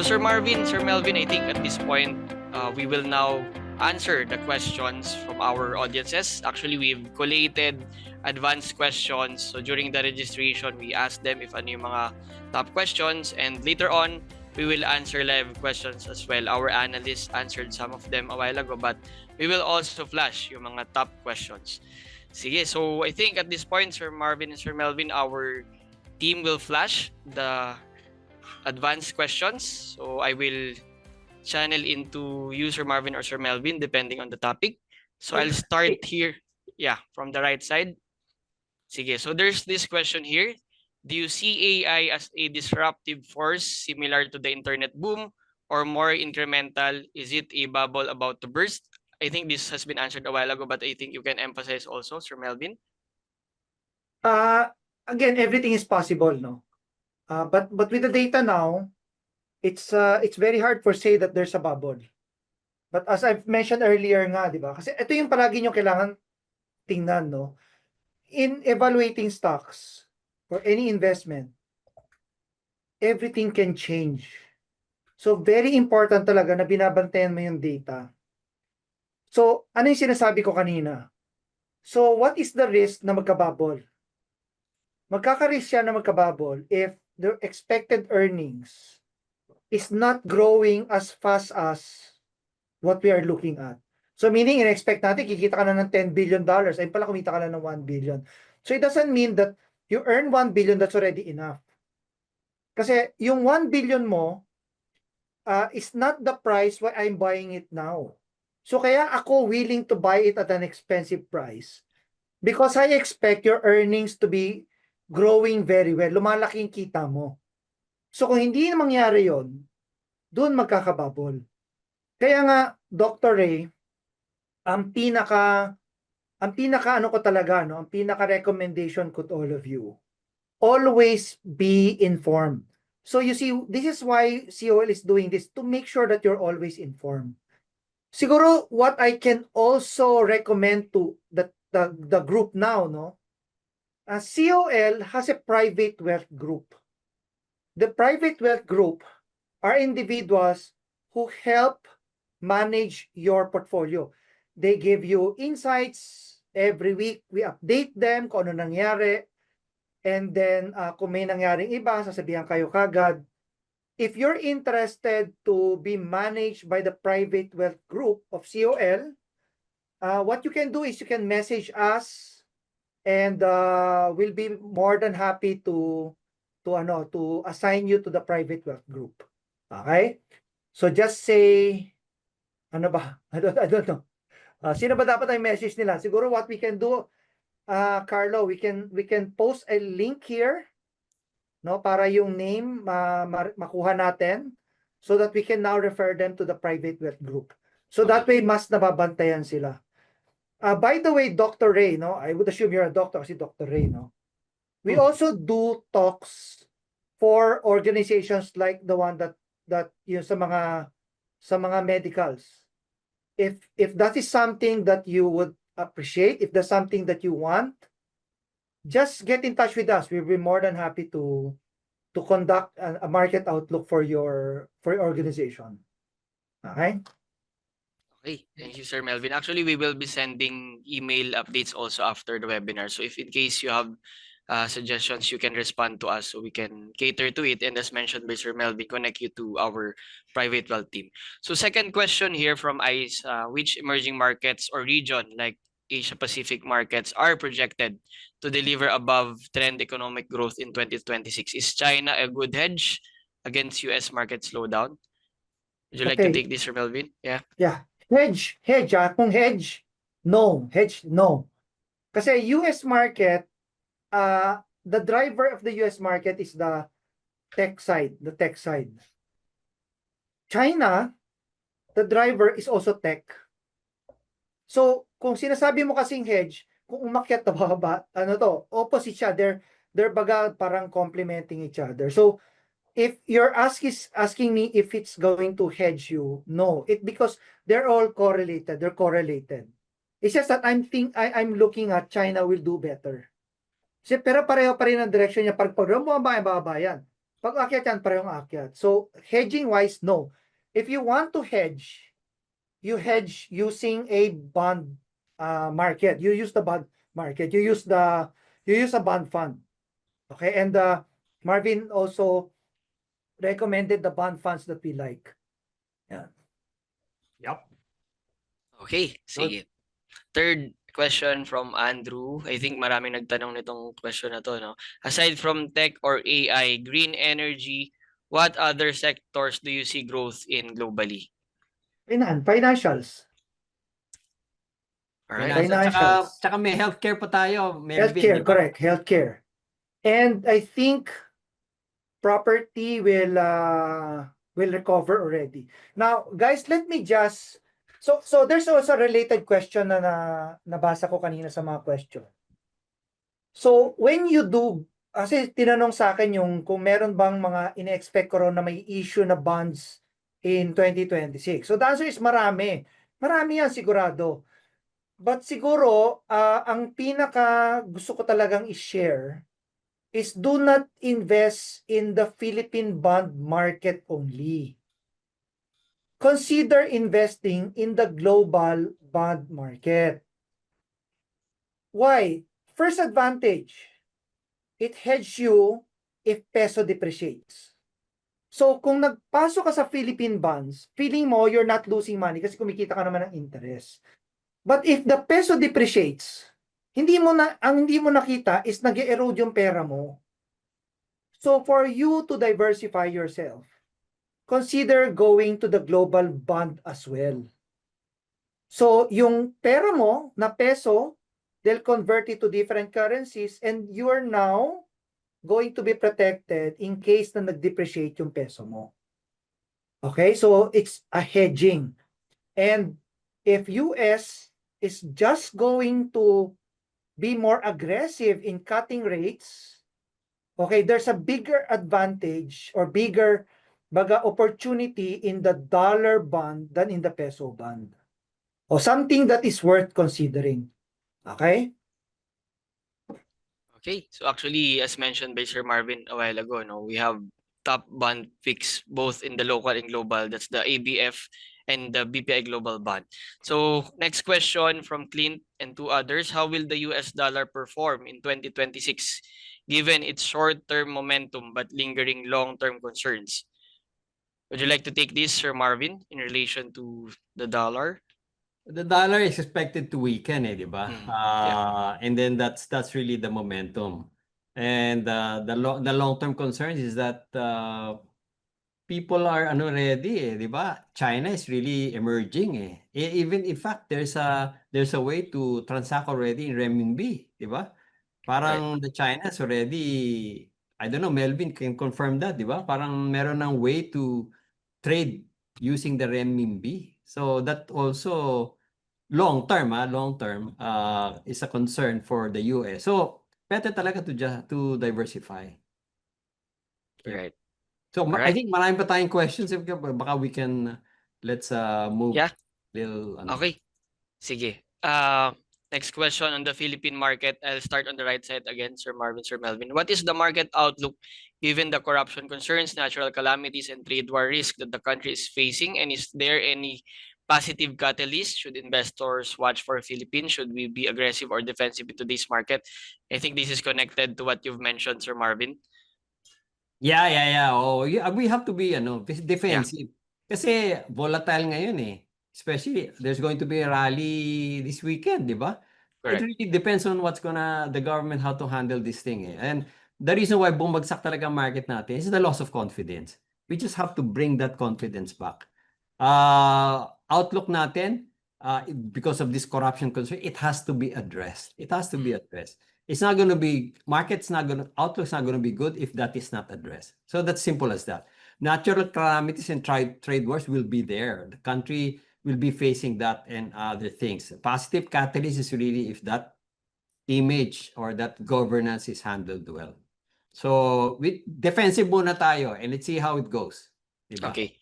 So Sir Marvin, Sir Melvin, I think at this point, we will now answer the questions from our audiences. Actually, we've collated advanced questions. So during the registration, we asked them if ano yung mga top questions, and later on, we will answer live questions as well. Our analysts answered some of them a while ago, but we will also flash yung mga top questions. Sige, so I think at this point, Sir Marvin and Sir Melvin, our team will flash the advanced questions. So I will channel into you, Sir Marvin or Sir Melvin, depending on the topic. So I'll start here, from the right side. Sige, so there's this question here. Do you see AI as a disruptive force similar to the internet boom or more incremental? Is it a bubble about to burst? I think this has been answered a while ago, but I think you can emphasize also, Sir Melvin. Again, everything is possible, no? But with the data now, it's very hard for say that there's a bubble. But as I've mentioned earlier nga, di ba? Kasi ito yung palagi nyo kailangan tingnan, no? In evaluating stocks or any investment, everything can change. So very important talaga na binabantayan mo yung data. So ano yung sinasabi ko kanina? So what is the risk na magka-bubble? Magkaka-risk siya na magka-bubble if the expected earnings is not growing as fast as what we are looking at. So meaning, in-expect natin, kikita ka na ng $10 billion. Ayun pala, kumita ka na ng 1 billion. So it doesn't mean that you earn 1 billion, that's already enough. Kasi yung 1 billion mo is not the price why I'm buying it now. So kaya ako willing to buy it at an expensive price because I expect your earnings to be growing very well. Lumalaki yung kita mo. So kung hindi na mangyari yon, doon magkakabubble. Kaya nga, Dr. Ray, ang pinaka ano ko talaga, no, ang pinaka recommendation ko to all of you, always be informed. So you see, this is why COL is doing this, to make sure that you're always informed. Siguro what I can also recommend to the group now, no, COL has a private wealth group. The private wealth group are individuals who help manage your portfolio. They give you insights every week. We update them kung ano nangyari. And then, kung may nangyaring iba, sasabihan kayo kagad. If you're interested to be managed by the private wealth group of COL, what you can do is you can message us, and we'll be more than happy to assign you to the private wealth group. Okay? So just say, ano ba? I don't know. Sino ba dapat ang message nila? Siguro what we can do, Carlo, we can post a link here, no, para yung name makuha natin, so that we can now refer them to the private wealth group. So that way, mas nababantayan sila. By the way, Dr. Ray, no, I would assume you're a doctor, kasi Dr. Ray, no? We also do talks for organizations like the one that yung sa mga medicals. If that is something that you would appreciate, if that's something that you want, just get in touch with us. We'll be more than happy to conduct a market outlook for your organization. Okay? Okay, thank you, Sir Melvin. Actually, we will be sending email updates also after the webinar. So if in case you have suggestions, you can respond to us so we can cater to it. And as mentioned by Sir Melvin, connect you to our private wealth team. So second question here from ICE, which emerging markets or region like Asia Pacific markets are projected to deliver above trend economic growth in 2026? Is China a good hedge against US market slowdown? Would you like to Okay. take this, Sir Melvin? Yeah. Yeah. Hedge. Kung hedge, no. Hedge, no. Kasi US market, the driver of the US market is the tech side. China, the driver is also tech. So, kung sinasabi mo kasing hedge, kung umakyat na bababa, opposite siya. They're baga parang complementing each other. So, if you're asking me if it's going to hedge you, no. Because they're all correlated. They're correlated. It's just that I'm looking at China will do better. Pero pareho pa rin ang direction niya. Pag bumaba yan. Pag akyat yan, parehong akyat. So, hedging-wise, no. If you want to hedge, you hedge using a bond market. You use the bond market. You use a bond fund. Okay, and Marvin also recommended the bond funds that we like. Yeah. Yep. Okay, sige. Third question from Andrew. I think maraming nagtanong nitong question na to, no? Aside from tech or AI, green energy, what other sectors do you see growth in globally? Financials. All right. Financials. Tsaka may healthcare pa tayo, Melvin, Healthcare, di ba? correct. Healthcare. And I think property will recover already. Now, guys, let me just so there's also a related question na nabasa ko kanina sa mga question. So, when you do, kasi tinanong sa akin yung kung meron bang mga ine-expect ko ron na may issue na bonds in 2026. So, the answer is marami. Marami yan sigurado. But siguro, ang pinaka gusto ko talagang i-share is do not invest in the Philippine bond market only. Consider investing in the global bond market. Why? First advantage, it hedges you if peso depreciates. So kung nagpasok ka sa Philippine bonds, feeling mo you're not losing money kasi kumikita ka naman ng interest. But if the peso depreciates, ang hindi mo nakita is nag-erode yung pera mo. So for you to diversify yourself, consider going to the global bond as well. So yung pera mo na peso, they'll convert it to different currencies and you are now going to be protected in case na nag-depreciate yung peso mo. Okay, so it's a hedging. And if US is just going to be more aggressive in cutting rates, okay, there's a bigger advantage or bigger opportunity in the dollar bond than in the peso bond. O something that is worth considering. Okay? Okay, so actually, as mentioned by Sir Marvin a while ago, no, we have top bond picks both in the local and global. That's the ABF and the BPI Global Bond. So next question from Clint and two others: how will the US dollar perform in 2026, given its short-term momentum but lingering long-term concerns? Would you like to take this, Sir Marvin, in relation to the dollar? The dollar is expected to weaken, di ba? And then that's really the momentum. And the long-term concerns is that people are ready, di ba? China is really emerging. Even in fact, there's a way to transact already in renminbi, di ba? Parang the China is already, I don't know, Melvin can confirm that, di ba? Parang meron ng way to trade using the renminbi. So that also long term is a concern for the US. So better talaga to diversify. Right. So I Alright. think marami pa tayong questions. Baka we can let's move. Yeah. Little, Okay. Sige. Next question on the Philippine market. I'll start on the right side again, Sir Marvin, Sir Melvin. What is the market outlook given the corruption concerns, natural calamities, and trade war risk that the country is facing? And is there any positive catalyst? Should investors watch for Philippines? Should we be aggressive or defensive in today's market? I think this is connected to what you've mentioned, Sir Marvin. Yeah. Oh, we have to be defensive. Kasi volatile ngayon Especially there's going to be a rally this weekend, di ba? Correct. It really depends on the government how to handle this thing. And the reason why bumagsak talaga ang market natin is the loss of confidence. We just have to bring that confidence back. Outlook natin, because of this corruption concern, it has to be addressed. It has to be addressed. It's not going to be, outlook's not going to be good if that is not addressed. So that's simple as that. Natural calamities and trade wars will be there. The country will be facing that and other things. Positive catalyst is really if that image or that governance is handled well. So defensive muna tayo and let's see how it goes. Diba? Okay.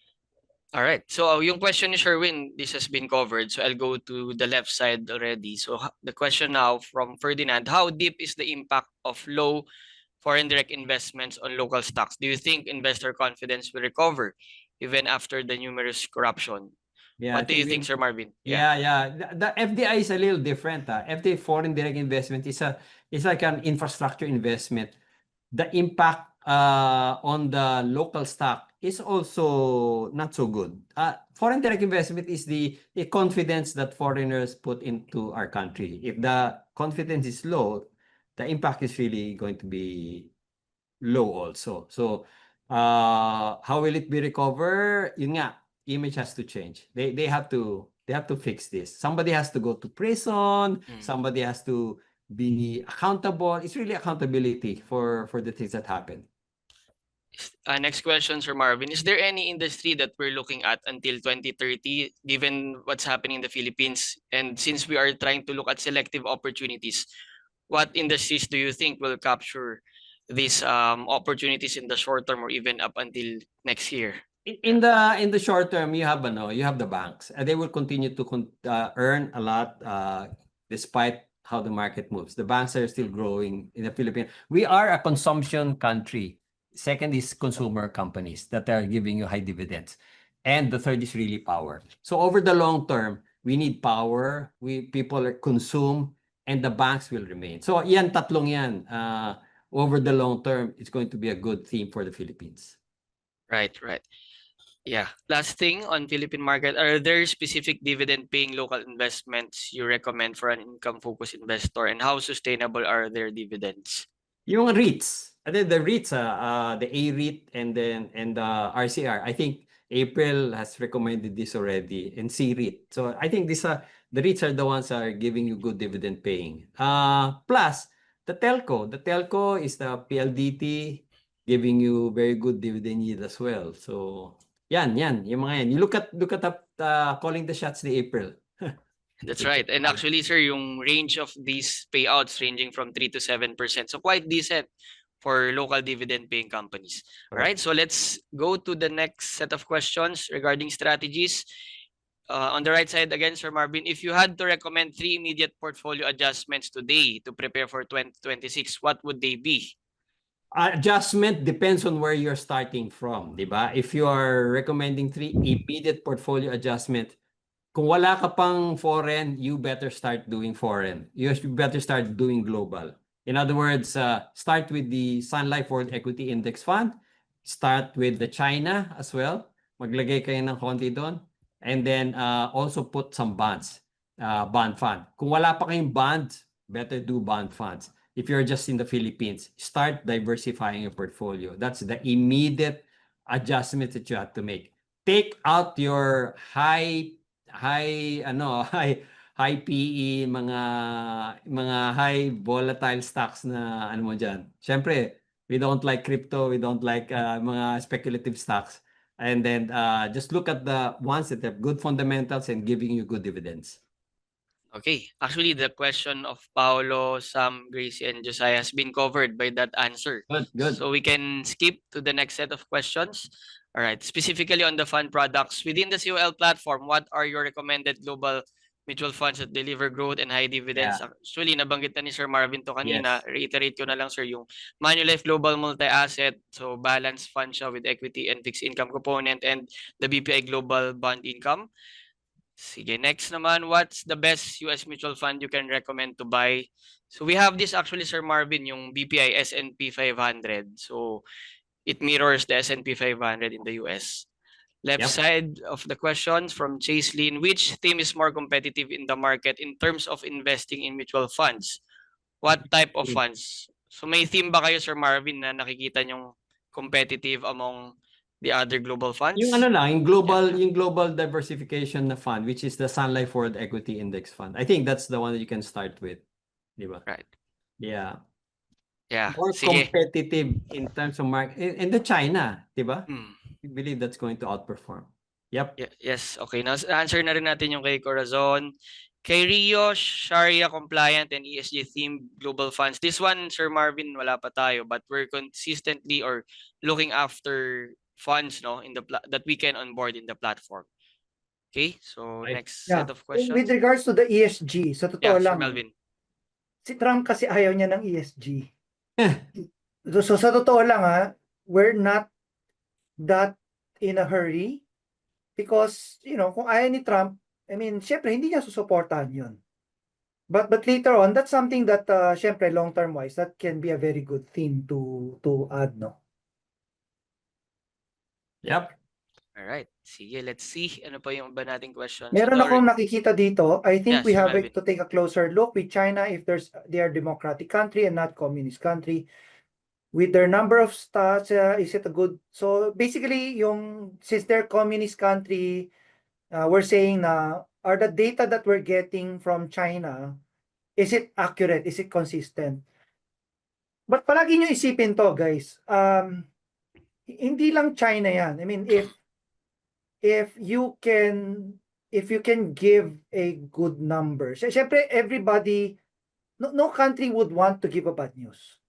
All right. So yung question ni Sherwin, this has been covered. So I'll go to the left side already. So the question now from Ferdinand: how deep is the impact of low foreign direct investments on local stocks? Do you think investor confidence will recover even after the numerous corruption? Yeah, I What do you think, think Sir Marvin? yeah. The FDI is a little different. FDI, foreign direct investment, is like an infrastructure investment. The impact on the local stock is also not so good. Foreign direct investment is the confidence that foreigners put into our country. If the confidence is low, the impact is really going to be low also. So, how will it be recovered? Yun nga, image has to change. They have to fix this. Somebody has to go to prison. Somebody has to be accountable. It's really accountability for the things that happen. Next question, Sir Marvin. Is there any industry that we're looking at until 2030, given what's happening in the Philippines? And since we are trying to look at selective opportunities, what industries do you think will capture these opportunities in the short term or even up until next year? In the short term, you have the banks, and they will continue to earn a lot despite how the market moves. The banks are still growing in the Philippines. We are a consumption country. Second is consumer companies that are giving you high dividends. And the third is really power. So over the long term, we need power. People consume, and the banks will remain. So yan, tatlong yan. Over the long term, it's going to be a good theme for the Philippines. Right. Yeah. Last thing on Philippine market, are there specific dividend-paying local investments you recommend for an income-focused investor, and how sustainable are their dividends? Yung REITs, and then the REITs, the A-REIT and the RCR. I think April has recommended this already, and C-REIT. So I think the REITs are the ones that are giving you good dividend paying. Plus the telco. The telco is the PLDT giving you very good dividend yield as well. So yan, yung mga yan. You look at calling the shots the April. That's right. And actually, sir, yung range of these payouts ranging from 3 to 7%. So quite decent for local dividend paying companies. All right. So let's go to the next set of questions regarding strategies. On the right side again, Sir Marvin, if you had to recommend 3 immediate portfolio adjustments today to prepare for 2026, what would they be? Adjustment depends on where you're starting from, di ba? If you are recommending 3 immediate portfolio adjustment, kung wala ka pang foreign, you better start doing foreign. You better start doing global. In other words, start with the Sun Life World Equity Index Fund. Start with the China as well. Maglagay kayo ng konti doon. And then also put some bonds, bond fund. Kung wala pa kayong bonds, better do bond funds. If you're just in the Philippines, start diversifying your portfolio. That's the immediate adjustment that you have to make. Take out your high PE, mga high volatile stocks na ano mo dyan. Siyempre, we don't like crypto, we don't like mga speculative stocks. And then just look at the ones that have good fundamentals and giving you good dividends. Okay. Actually, the question of Paolo, Sam, Gracie, and Josiah has been covered by that answer. Good. So we can skip to the next set of questions. All right. Specifically on the fund products, within the COL platform, what are your recommended global mutual funds that deliver growth and high dividends? Yeah. Actually, nabanggit na ni Sir Marvin to kanina. Yes. Reiterate ko na lang, sir, yung Manulife Global Multi-Asset. So, balanced fund siya with equity and fixed income component, and the BPI Global Bond Income. Sige, next naman, what's the best US mutual fund you can recommend to buy? So we have this actually, Sir Marvin, yung BPI S&P 500. So it mirrors the S&P 500 in the US. Left side of the questions from Chase Lin, which team is more competitive in the market in terms of investing in mutual funds? What type of funds? So may theme ba kayo, Sir Marvin, na nakikita nyong competitive among the other global funds? Yung yung global diversification na fund, which is the Sun Life World Equity Index Fund. I think that's the one that you can start with. Diba? Right. Yeah. Yeah. More competitive in terms of market. In the China, diba? I believe that's going to outperform. Yep. Yes. Okay. Now, answer na rin natin yung kay Corazon. Kay Rio, Sharia compliant and ESG themed global funds. This one, Sir Marvin, wala pa tayo, but we're consistently or looking after funds, no, in the that we can onboard in the platform. Okay, so next set of questions. With regards to the ESG, sa totoo Sir lang, Melvin. si Trump kasi ayaw niya ng ESG. So sa totoo lang we're not that in a hurry because, kung ayaw ni Trump, I mean, syempre, hindi niya susuportahan yun. But later on, that's something that, syempre, long-term wise, that can be a very good thing to add, no? Yep. Alright. Sige, let's see. Ano pa yung iba nating questions? Meron akong nakikita dito. I think Yeah, we Sir have Melvin. to take a closer look with China if they are democratic country and not communist country. With their number of stats, is it a good? So basically, since they're communist country, we're saying na are the data that we're getting from China, is it accurate? Is it consistent? But palagi nyo isipin to, guys. Hindi lang China yan. I mean, if you can give a good number. Syempre, everybody, no country would want to give a bad news.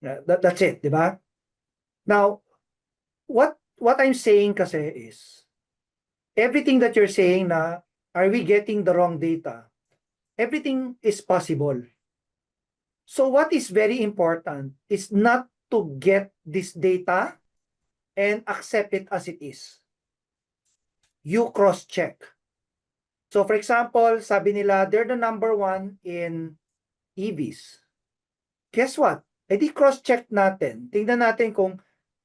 That's it, di ba? Now, what I'm saying kasi is, everything that you're saying na, are we getting the wrong data? Everything is possible. So what is very important is not to get this data and accept it as it is. You cross-check. So for example, sabi nila, they're the number 1 in EVs. Guess what? Di cross-check natin. Tingnan natin kung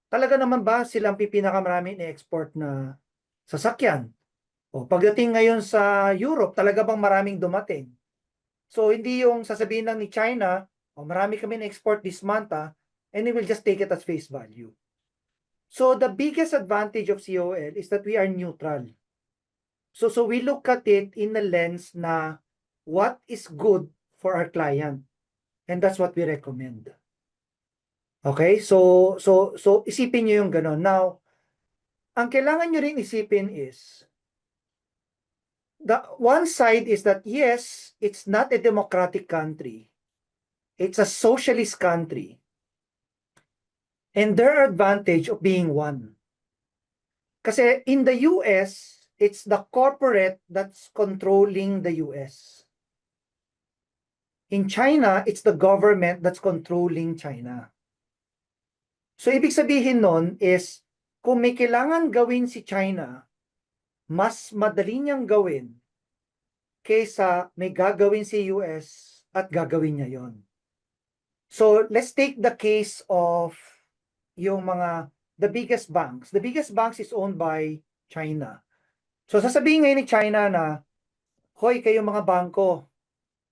talaga naman ba silang pinakamarami ni-export na sasakyan. O pagdating ngayon sa Europe, talaga bang maraming dumating? So hindi yung sasabihin lang ni China, marami kami na-export this month and we will just take it as face value. So the biggest advantage of COL is that we are neutral. So we look at it in the lens na what is good for our client. And that's what we recommend. Okay? So isipin nyo yung gano'n. Now, ang kailangan nyo rin isipin is, the one side is that yes, it's not a democratic country. It's a socialist country. And their advantage of being one. Kasi in the US, it's the corporate that's controlling the US. In China, it's the government that's controlling China. So ibig sabihin nun is, kung may kailangan gawin si China, mas madali niyang gawin kaysa may gagawin si US at gagawin niya yon. So let's take the case of the biggest banks. The biggest banks is owned by China. So sasabihin ngayon ni China na, hoy kayo mga bangko,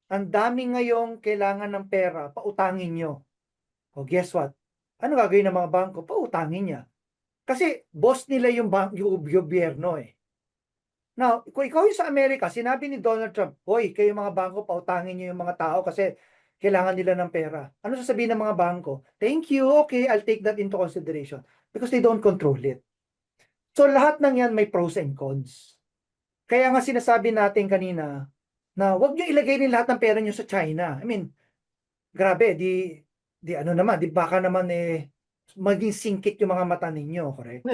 ang dami ngayong kailangan ng pera, pautangin nyo. O guess what? Ano gagawin ng mga bangko? Pautangin niya. Kasi boss nila yung gobyerno eh. Now, kung ikaw yung sa Amerika, sinabi ni Donald Trump, hoy, kayo mga bangko, pautangin nyo yung mga tao kasi kailangan nila ng pera. Ano sasabihin ng mga bangko? Thank you, okay, I'll take that into consideration. Because they don't control it. So lahat ng yan may pros and cons. Kaya nga sinasabi natin kanina, na wag nyo ilagay rin lahat ng pera nyo sa China. I mean, grabe, di baka naman maging singkit yung mga mata ninyo, correct?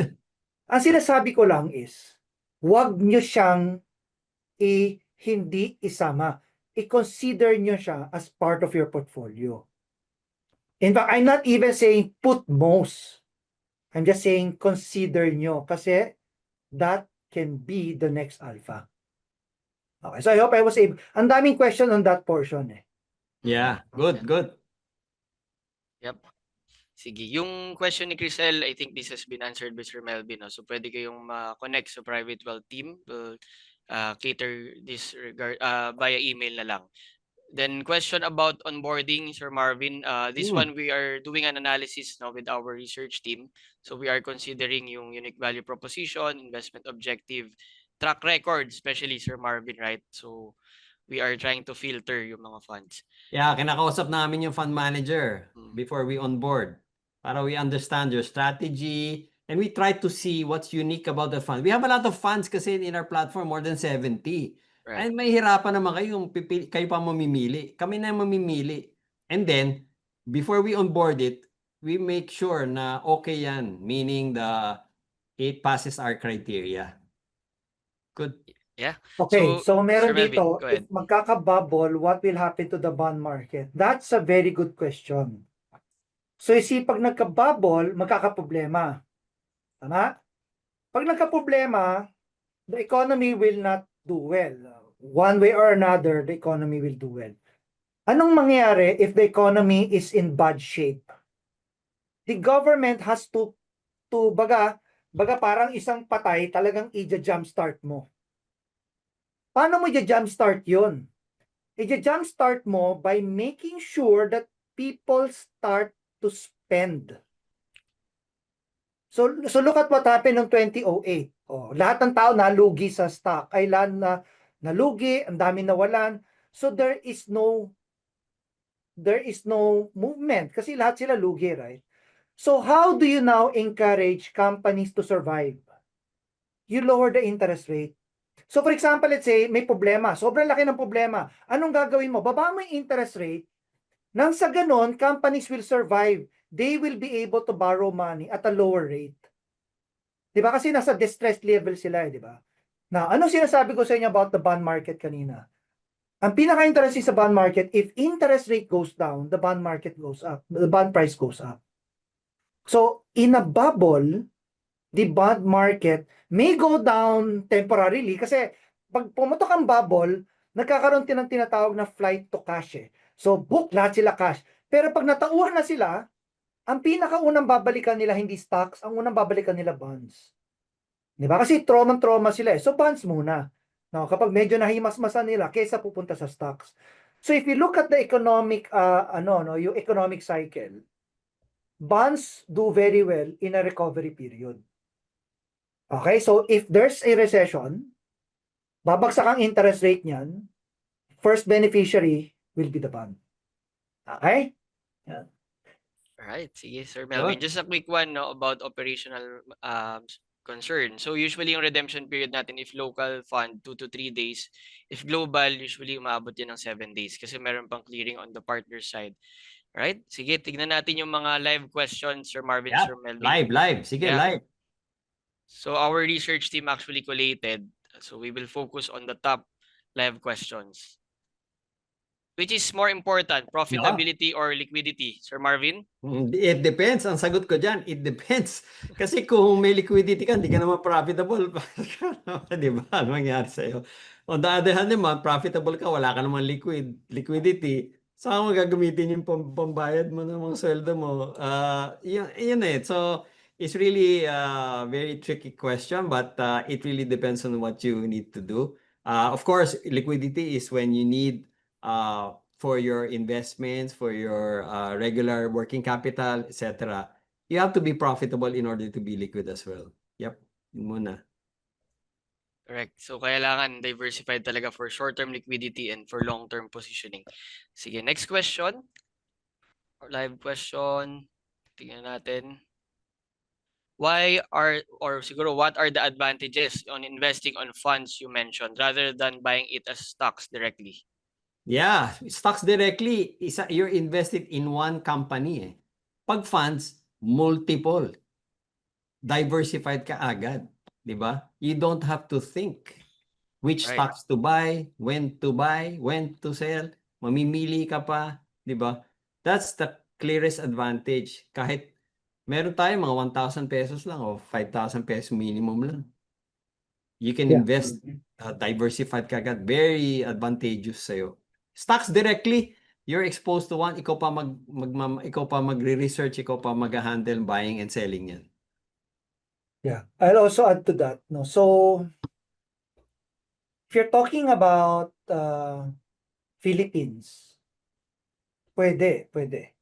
Ang sinasabi ko lang is, wag nyo siyang hindi isama. I-consider nyo siya as part of your portfolio. In fact, I'm not even saying put most. I'm just saying consider nyo kasi that can be the next alpha. Okay, so I hope I was able. Ang daming question on that portion eh. Yeah, good. Yep. Sige, yung question ni Crisel, I think this has been answered by Sir Melvin. No? So pwede kayong ma-connect sa private wealth team. We'll cater this via email na lang. Then question about onboarding, Sir Marvin. This one we are doing an analysis now with our research team. So we are considering yung unique value proposition, investment objective, track record, especially Sir Marvin, right? So we are trying to filter yung mga funds. Yeah, kinakausap namin yung fund manager before we onboard para we understand your strategy and we try to see what's unique about the fund. We have a lot of funds kasi in our platform, more than 70. Right. And may hirapan naman kayo pa mamimili. Kami na mamimili. And then, before we onboard it, we make sure na okay yan, meaning it passes our criteria. Good. Yeah. Okay, so meron Sir Melvin, dito, go ahead. if magkaka-bubble, what will happen to the bond market? That's a very good question. So, pag nagka-bubble, magkakaproblema. Tama? Pag nagka-problema, the economy will not do well. One way or another, the economy will do well. Anong mangyayari if the economy is in bad shape? The government has to baga parang isang patay, talagang i-jumpstart mo. Paano mo i-jumpstart yun? I-jumpstart mo by making sure that people start to spend. So look at what happened in 2008. Oh, lahat ng tao nalugi sa stock. Ay nalugi, ang dami nawalan. So there is no movement kasi lahat sila lugi, right? So how do you now encourage companies to survive? You lower the interest rate. So for example, let's say may problema, sobrang laki ng problema. Anong gagawin mo? Baba mo yung interest rate. Nang sa ganon, companies will survive. They will be able to borrow money at a lower rate. Diba? Kasi nasa distress level sila, di ba? Now, anong sinasabi ko sa inyo about the bond market kanina? Ang pinaka-interesting sa bond market, if interest rate goes down, the bond market goes up. The bond price goes up. So, in a bubble, the bond market may go down temporarily kasi pag pumutok ang bubble, nagkakaroon ng tinatawag na flight to cash eh. So, book lahat sila cash. Pero pag natauhan na sila, ang pinakaunang babalikan nila hindi stocks, ang unang babalikan nila bonds. Di ba? Kasi trauma sila eh. So, bonds muna. No, kapag medyo nahimasmasan nila, kaysa pupunta sa stocks. So, if you look at the economic, yung economic cycle, bonds do very well in a recovery period. Okay, so if there's a recession, babagsak ang interest rate niyan, first beneficiary will be the bond. Okay? Yeah. Alright, sige Sir Melvin. Just a quick one no, about operational concern. So usually yung redemption period natin, if local fund, 2 to 3 days. If global, usually umabot yan ng 7 days kasi meron pang clearing on the partner side. Right? Sige, tignan natin yung mga live questions, Sir Marvin, Yeah, Sir Melvin. live. Sige, Yeah. live. So our research team actually collated. So we will focus on the top live questions. Which is more important, profitability or liquidity, Sir Marvin? It depends. Ang sagot ko dyan, it depends. Kasi kung may liquidity ka, hindi ka naman profitable. Di ba? Ano mangyari sa'yo? On the other hand naman, profitable ka, wala ka naman liquidity. Saan mo gagamitin yung pambayad mo ng mga sweldo mo? Yun eh. So, it's really a very tricky question, but it really depends on what you need to do. Of course, liquidity is when you need for your investments, for your regular working capital, etc. You have to be profitable in order to be liquid as well. Yep, yun muna. Correct. So kailangan diversified talaga for short-term liquidity and for long-term positioning. Sige, next question. Live question. Tingnan natin. What are the advantages on investing on funds you mentioned rather than buying it as stocks directly? Yeah, stocks directly, you're invested in one company eh. Pag funds, multiple. Diversified ka agad, di ba? You don't have to think which Right. stocks to buy, when to sell, mamimili ka pa, di ba? That's the clearest advantage. Kahit meron tayo mga 1,000 pesos lang o 5,000 pesos minimum lang. You can invest diversified ka agad. Very advantageous sa'yo. Stocks directly, you're exposed to one, ikaw pa magre-research, ikaw pa mag-handle buying and selling yan. Yeah, I'll also add to that. No, so if you're talking about Philippines, pwede.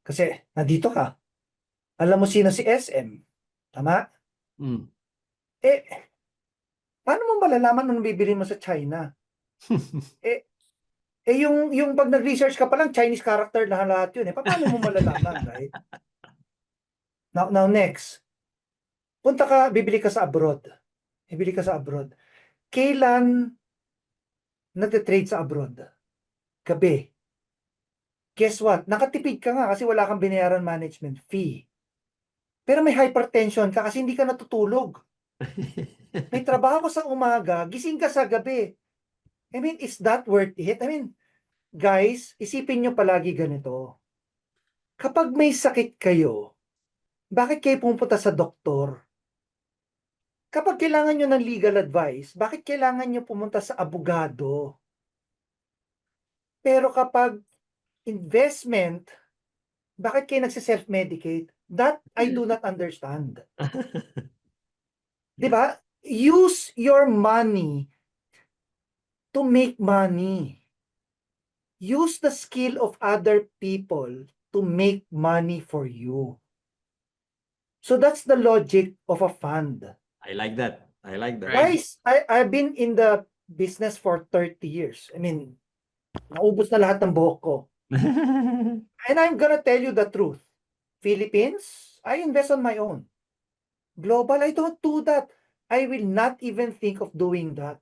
Kasi nandito ka. Alam mo sino si SM. Tama? Eh, paano mo malalaman nung bibili mo sa China? yung pag nag-research ka pa lang, Chinese character lahat yun. Paano mo malalaman, right? Now next. Punta ka, bibili ka sa abroad. Kailan nagte-trade sa abroad? Gabi. Guess what? Nakatipid ka nga kasi wala kang binayaran management fee. Pero may hypertension ka kasi hindi ka natutulog. May trabaho sa umaga, gising ka sa gabi. I mean, is that worth it? I mean, guys, isipin nyo palagi ganito. Kapag may sakit kayo, bakit kayo pumunta sa doktor? Kapag kailangan nyo ng legal advice, bakit kailangan nyo pumunta sa abogado? Pero kapag investment, bakit kayo nagsiself-medicate? That I do not understand. Di ba? Use your money to make money. Use the skill of other people to make money for you. So that's the logic of a fund. I like that. I like that. Right. Guys, I've been in the business for 30 years. I mean, naubos na lahat ng buhok ko. And I'm gonna tell you the truth. Philippines, I invest on my own. Global, I don't do that. I will not even think of doing that.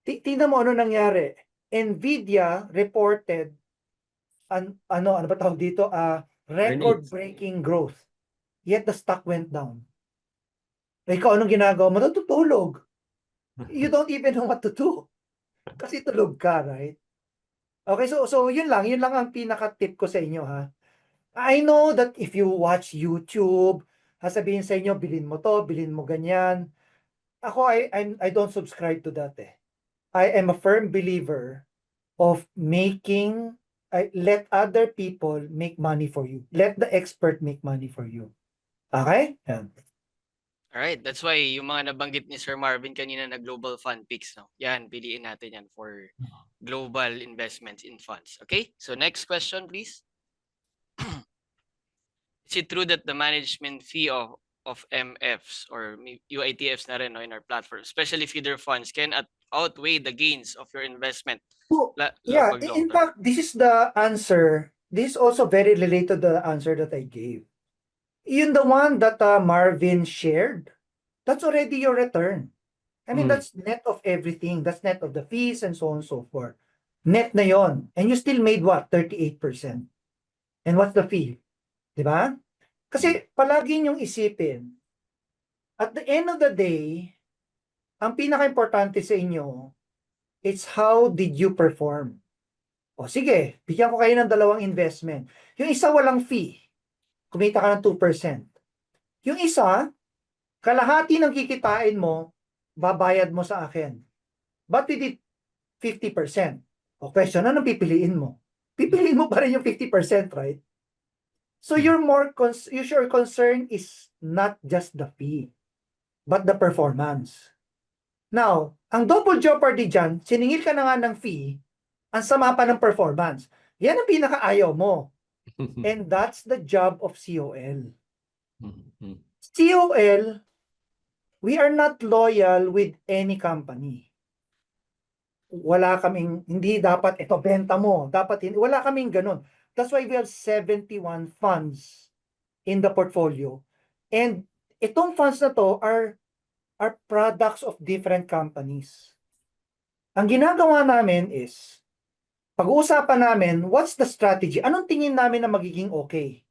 Tingnan mo ano nangyari. Nvidia reported ano ba tawag dito? Record-breaking growth. Yet the stock went down. Ikaw anong ginagawa mo? Natutulog. You don't even know what to do. Kasi tulog ka, right? Okay, so yun lang ang pinaka-tip ko sa inyo, ha. I know that if you watch YouTube, sasabihin sa inyo, bilhin mo to, bilhin mo ganyan. Ako, I don't subscribe to that, eh. I am a firm believer of let other people make money for you. Let the expert make money for you. Okay? Yan. Alright, that's why yung mga nabanggit ni Sir Marvin kanina na global fund picks, no? Yan, piliin natin yan for global investments in funds. Okay? So next question, please. Is it true that the management fee of MFs or UITFs na rin, no, in our platform, especially feeder funds, can outweigh the gains of your investment? So, yeah, in fact, this is the answer. This is also very related to the answer that I gave. Yun the one that Marvin shared, that's already your return. I mean, that's net of everything. That's net of the fees and so on and so forth. Net na yon. And you still made what? 38%. And what's the fee? Diba? Kasi palagi niyong isipin, at the end of the day, ang pinaka-importante sa inyo, it's how did you perform. O sige, bigyan ko kayo ng dalawang investment. Yung isa walang fee. Kumita ka ng 2%. Yung isa, kalahati ng kikitain mo, babayad mo sa akin. But we did 50%. O question, anong pipiliin mo? Pipiliin mo pa rin yung 50%, right? So your concern is not just the fee, but the performance. Now, ang double jeopardy dyan, siningil ka na nga ng fee, ang sama pa ng performance. Yan ang pinakaayaw mo. And that's the job of COL. COL, we are not loyal with any company. Wala kaming, hindi dapat ito benta mo. Dapat hindi, wala kaming ganun. That's why we have 71 funds in the portfolio. And itong funds na to are products of different companies. Ang ginagawa namin is, pag-uusapan namin, what's the strategy? Anong tingin namin na magiging okay?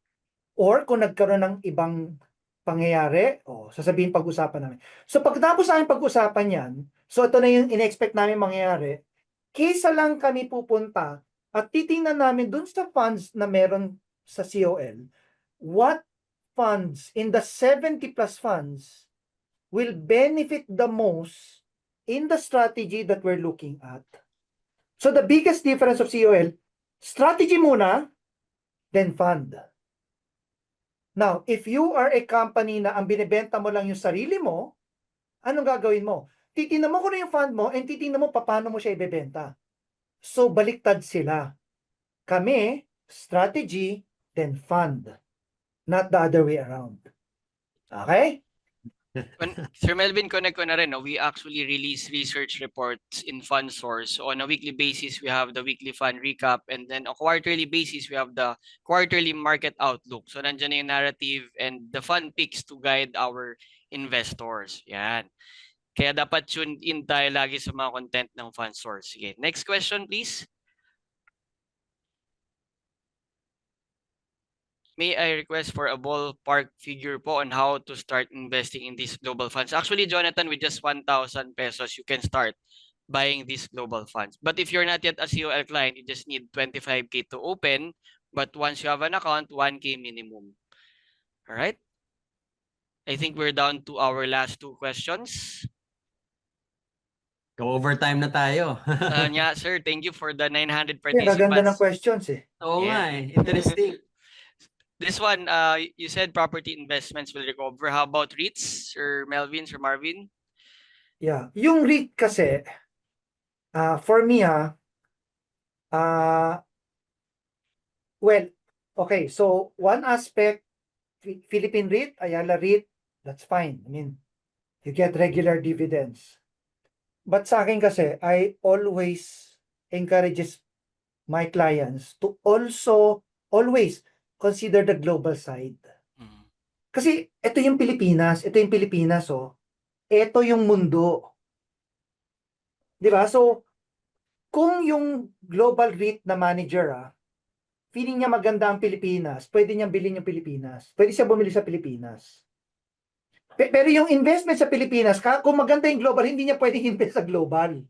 Or kung nagkaroon ng ibang pangyayari, sasabihin pag-usapan namin. So pagkatapos namin pag-usapan yan, so ito na yung in-expect namin mangyayari, kaysa lang kami pupunta at titingnan namin dun sa funds na meron sa COL, what funds in the 70 plus funds will benefit the most in the strategy that we're looking at. So the biggest difference of COL, strategy muna, then fund. Now, if you are a company na ang binibenta mo lang yung sarili mo, anong gagawin mo? Titingnan mo kung ano yung fund mo and titingnan mo paano mo siya ibebenta. So baliktad sila. Kami, strategy, then fund. Not the other way around. Okay? Sir Melvin, connect ko na rin, no? We actually release research reports in FundSource. So on a weekly basis, we have the weekly fund recap, and then on a quarterly basis, we have the quarterly market outlook. So nandiyan na yung narrative and the fund picks to guide our investors. Yan. Kaya dapat tune in tayo lagi sa mga content ng FundSource. Sige. Next question, please. May I request for a ballpark figure po on how to start investing in these global funds? Actually, Jonathan, with just 1,000 pesos, you can start buying these global funds. But if you're not yet a COL client, you just need 25K to open But once you have an account, 1K minimum. All right? I think we're down to our last two questions. Go overtime na tayo. Yeah, sir, thank you for the 900 Yeah, kaganda ng participants. questions eh. Oo nga Yeah. interesting. This one, you said property investments will recover. How about REITs, Sir Melvin, Sir Marvin? Yeah. Yung REIT kasi, for me well, okay, so one aspect, Philippine REIT, Ayala REIT, that's fine. I mean, you get regular dividends. But sa akin kasi, I always encourages my clients to also always consider the global side. Mm. Kasi ito yung Pilipinas, oh. Ito yung mundo. 'Di ba? So, kung yung global REIT na manager feeling niya maganda ang Pilipinas, pwede niyang bilhin yung Pilipinas. Pwede siya bumili sa Pilipinas. Pero yung investment sa Pilipinas, kung maganda yung global, hindi niya pwedeng invest sa global.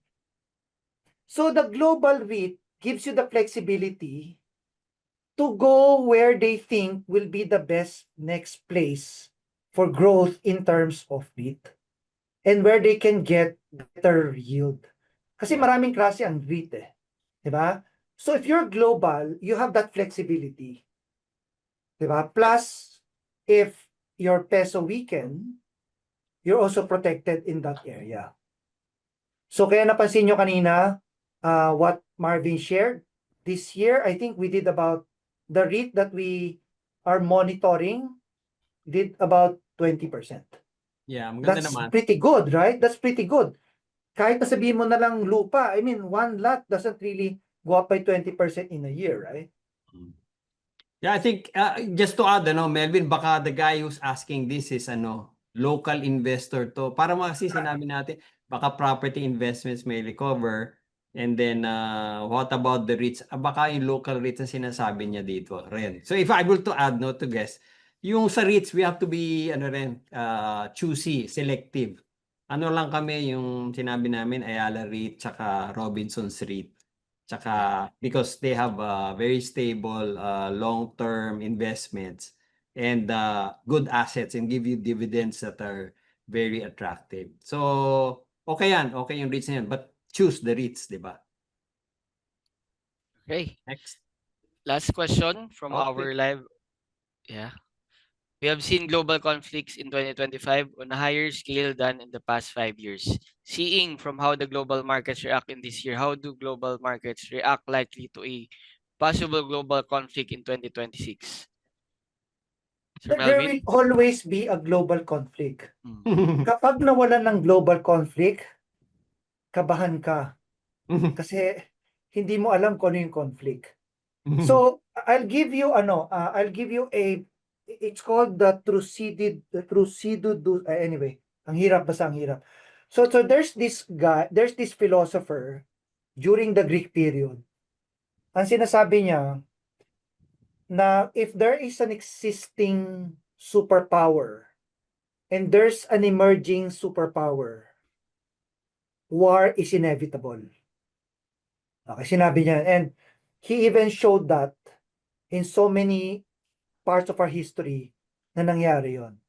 So the global REIT gives you the flexibility to go where they think will be the best next place for growth in terms of REIT and where they can get better yield. Kasi maraming klase ang REIT eh. Diba? So if you're global, you have that flexibility. Diba? Plus, if your peso weaken, you're also protected in that area. So kaya napansin nyo kanina, what Marvin shared, this year, I think we did about, the REIT that we are monitoring did about 20%. Yeah, maganda That's naman. pretty good, right? That's pretty good. Kahit nasabihin mo na lang lupa, I mean, one lot doesn't really go up by 20% in a year, right? Yeah, I think just to add, Melvin, baka the guy who's asking this is local investor to. Para kasi sinabi natin, baka property investments may recover. And then, what about the REITs? Baka yung local REITs na sinasabi niya dito rin. So if I were to add, to guess, yung sa REITs, we have to be, choosy, selective. Ano lang kami yung sinabi namin, Ayala REIT, tsaka Robinsons REIT. Tsaka because they have very stable long-term investments and good assets and give you dividends that are very attractive. So, okay yan. Okay yung REITs na yan. But choose the REITs, di ba? Okay. Next. Last question from Okay. our live. Yeah. We have seen global conflicts in 2025 on a higher scale than in the past 5 years. Seeing from how the global markets react in this year, how do global markets react likely to a possible global conflict in 2026? Sir There Melvin? will always be a global conflict. Mm. Kapag nawalan ng global conflict, kabahan ka. Kasi hindi mo alam kung ano yung conflict. So, I'll give you it's called the Thucydides, anyway, ang hirap, basta ang hirap. So there's this philosopher during the Greek period. Ang sinasabi niya na if there is an existing superpower and there's an emerging superpower, war is inevitable. Okay, sinabi niya. And he even showed that in so many parts of our history na nangyari yon.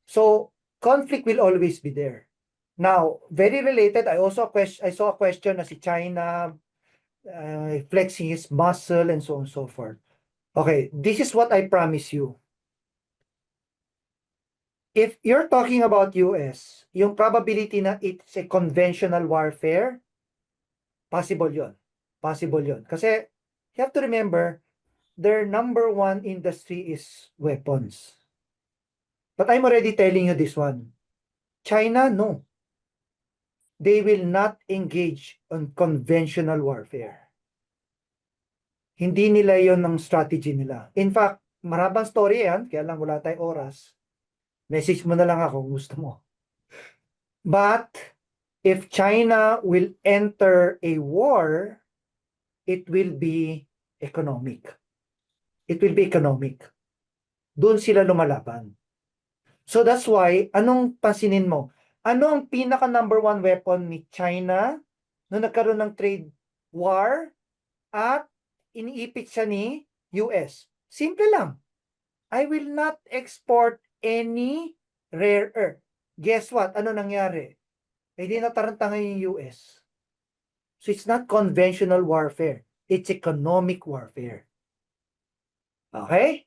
So, conflict will always be there. Now, very related, I saw a question na si China flexing his muscle and so on and so forth. Okay, this is what I promise you. If you're talking about US, yung probability na it's a conventional warfare, possible yon. Possible yon. Kasi, you have to remember, their number one industry is weapons. But I'm already telling you this one. China, no. They will not engage on conventional warfare. Hindi nila yon ang strategy nila. In fact, marabang story yan, kaya lang wala tayong oras. Message mo na lang ako kung gusto mo. But, if China will enter a war, it will be economic. It will be economic. Doon sila lumalaban. So that's why, anong pansinin mo? Ano ang pinaka number one weapon ni China nung nagkaroon ng trade war at iniipit siya ni US. Simple lang. I will not export any rare earth. Guess what? Ano nangyari? Hindi nataranta ngayon yung US. So it's not conventional warfare. It's economic warfare. Okay?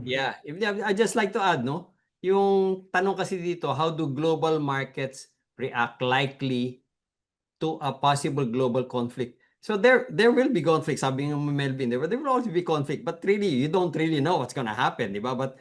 Yeah, I just like to add, no? Yung tanong kasi dito, how do global markets react likely to a possible global conflict? So there will be conflict, sabi ng Melvin, there will always be conflict, but really, you don't really know what's gonna happen, di ba? But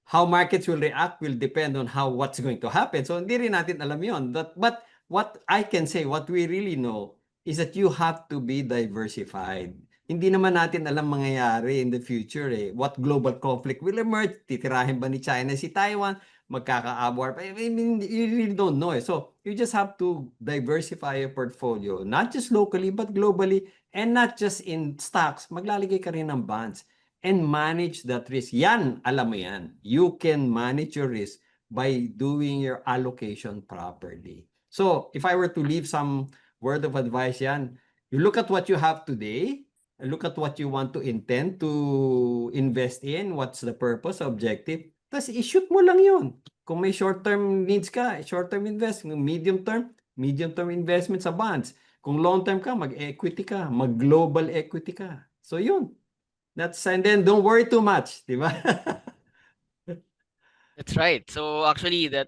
how markets will react will depend on what's going to happen. So hindi rin natin alam yun. But what I can say, what we really know, is that you have to be diversified. Hindi naman natin alam mangyayari in the future eh. What global conflict will emerge? Titirahin ba ni China si Taiwan? Magkaka-war pa? I mean, you really don't know eh. So you just have to diversify your portfolio, not just locally, but globally, and not just in stocks. Maglalagay ka rin ng bonds and manage that risk. Yan, alam mo yan. You can manage your risk by doing your allocation properly. So, if I were to leave some word of advice yan, you look at what you have today, look at what you want to intend to invest in, what's the purpose, objective, tapos i-shoot mo lang yun. Kung may short-term needs ka, short-term investment, medium-term investment sa bonds. Kung long-term ka, mag-equity ka, mag-global equity ka. So yun. And then don't worry too much, di ba? That's right. So actually that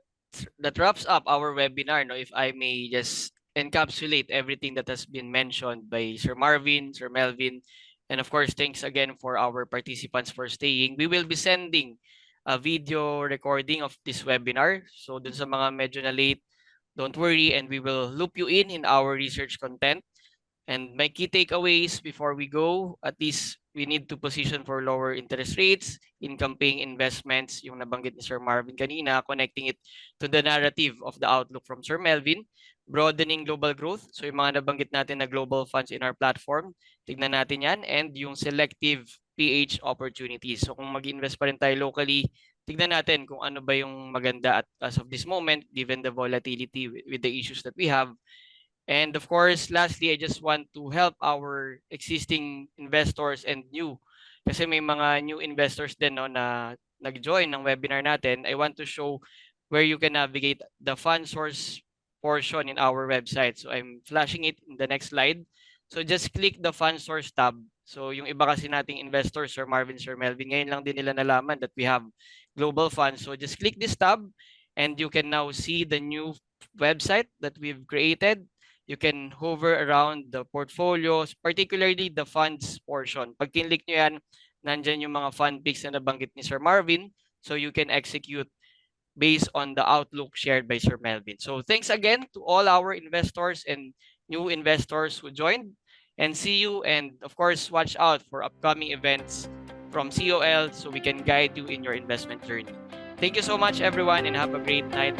wraps up our webinar, no, if I may just encapsulate everything that has been mentioned by Sir Marvin, Sir Melvin, and of course thanks again for our participants for staying. We will be sending a video recording of this webinar. So dun sa mga medyo na late, don't worry, and we will loop you in our research content. And my key takeaways before we go, at least we need to position for lower interest rates, income-paying investments, yung nabanggit ni Sir Marvin kanina, connecting it to the narrative of the outlook from Sir Melvin, broadening global growth. So yung mga nabanggit natin na global funds in our platform, tignan natin yan, and yung selective PH opportunities. So kung mag-invest pa rin tayo locally, tignan natin kung ano ba yung maganda at as of this moment, given the volatility with the issues that we have. And of course, lastly, I just want to help our existing investors and new. Kasi may mga new investors din no, na nag-join ng webinar natin. I want to show where you can navigate the fund source portion in our website. So I'm flashing it in the next slide. So just click the fund source tab. So yung iba kasi nating investors, Sir Marvin, Sir Melvin, ngayon lang din nila nalaman that we have global funds. So just click this tab and you can now see the new website that we've created. You can hover around the portfolios, particularly the funds portion. Pag kinlik nyo yan, nandyan yung mga fund picks na nabanggit ni Sir Marvin. So you can execute based on the outlook shared by Sir Melvin. So thanks again to all our investors and new investors who joined. And see you, and of course, watch out for upcoming events from COL so we can guide you in your investment journey. Thank you so much, everyone, and have a great night.